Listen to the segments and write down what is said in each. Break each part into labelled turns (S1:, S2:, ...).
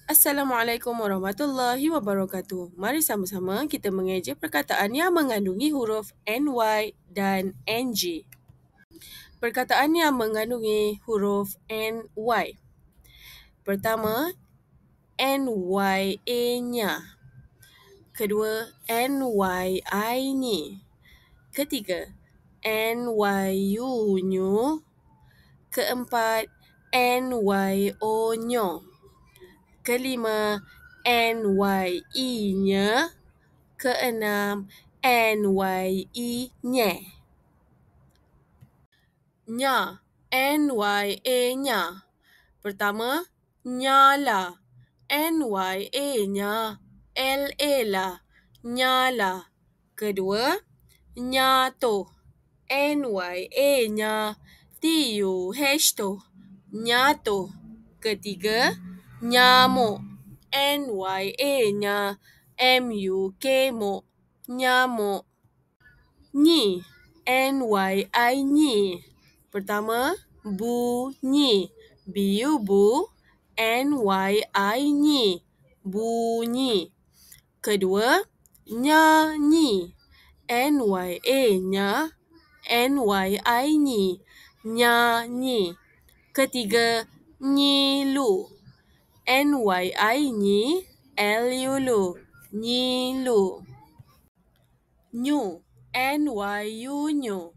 S1: Assalamualaikum warahmatullahi wabarakatuh. Mari sama-sama kita mengeja perkataan yang mengandungi huruf NY dan NG. Perkataan yang mengandungi huruf NY. Pertama, NYA-nya. Kedua, NYI-nya. Ketiga, NYU-nya. Keempat, NYO-nya. Kelima, NYE-nya. Keenam, NYE-nya. Nya, NYA-nya. Pertama, nyala. NYA-nya, LA-la, nyala. Kedua, nyato. NYA-nya, TUH-to, nyato. Ketiga, nyamuk. NYA-nya, MUK-mo, nyamuk. Nyi, NYI-nyi. Pertama, bunyi. Bu, NYI-nyi, bunyi. Kedua, nyanyi. NYA-nya, NYI-nyi, nyanyi. Ketiga, nyilu. NYI-nyi, LU-lu, nyilu. Nyu, NYU-nyu.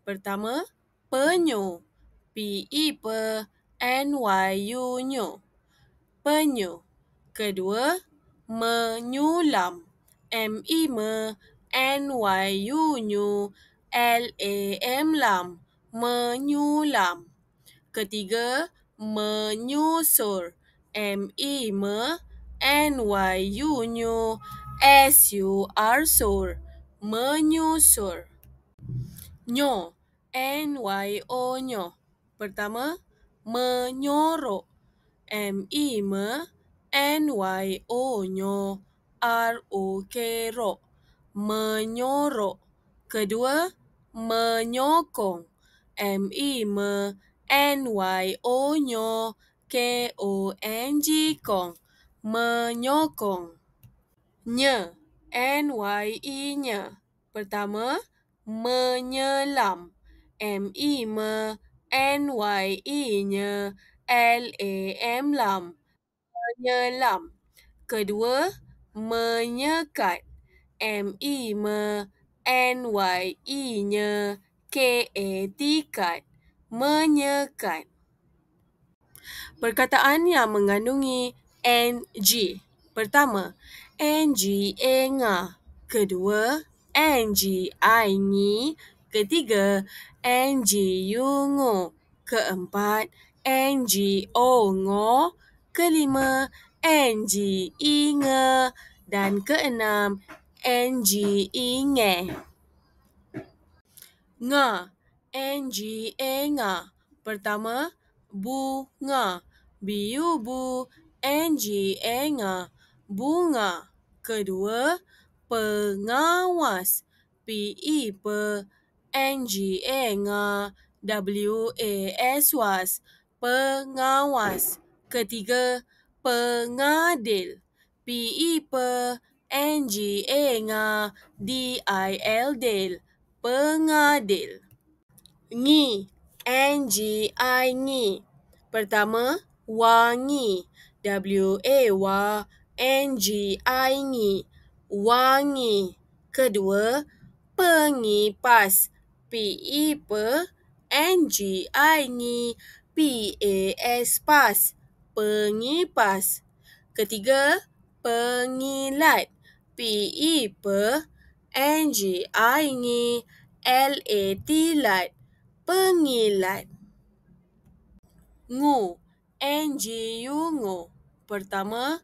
S1: Pertama, penyu. PE-pe, NYU-nyu, penyu. Kedua, menyulam. ME-me, NYU-nyu, LAM-lam, menyulam. Ketiga, menyusur. ME-me, NYU-nyu, SUR-sur, menyusur. Nyo, NYO-nyo. Pertama, menyorok. ME-me, NYO-nyo, ROK-rok, menyorok. Kedua, menyokong. ME-me, NYO-nyo, KONG-kong, menyokong. Nye, NYE-nya. Pertama, menyelam. ME-me, NYE-nya, LAM-lam, menyelam. Kedua, menyekat. ME-me, NYE-nya, KAT-kat, menyekat. Perkataan yang mengandungi NG. Pertama, NG-enga. Kedua, NG-ai-nyi. Ketiga, NG-yu-ngo. Keempat, NG-o-ngo. Kelima, NG-i-nge. Dan keenam, NG-i-nge. Nga, NG-enga. Pertama, bunga. Bu, NG-enga, bunga. Kedua, pengawas. PE-pe, NG-enga, WAS-was, pengawas. Ketiga, pengadil. PE-pe, NG-enga, DIL-dil, pengadil. Ngi, NGI-ngi. Pertama, wangi. WA-wa, NGI-ngi, wangi. Kedua, pengipas. PE-pe, NGI-ngi, PAS-pas, pengipas. Ketiga, pengilat. PE-pe, NGI-ngi, LAT-lat, pengilat. Ngu, NGU-ngu. Pertama,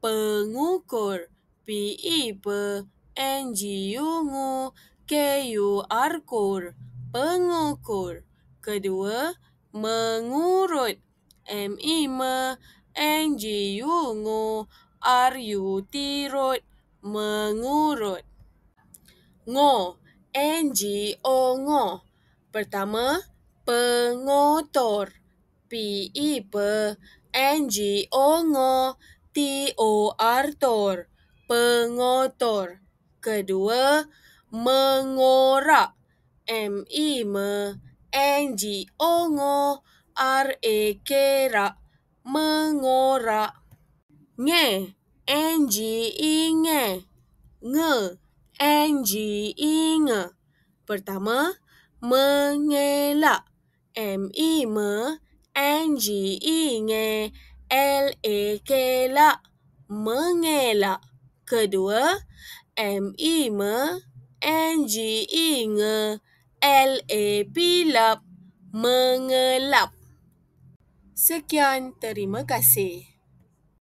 S1: pengukur. PE-pe, NGU-ngu, QR-kur, pengukur. Kedua, mengurut. ME-me, NGU-ngu, RUT-rut, mengurut. Ngo, NGO-ngo. Pertama, pengotor. PE-pe, NGO-ngo, T-O-R tor, pengotor. Kedua, mengorak. M-I-me, N-G-O-ngo, R-A-K rak, mengorak. Nge, N-G-I nge, nge, N-G-I nge. Pertama, mengelak. M-I-me, N-G-I nge, L-A-K lak, mengelak. Kedua, M-I-me, N-G-I nge, L-A-P lap, mengelap. Sekian, terima kasih.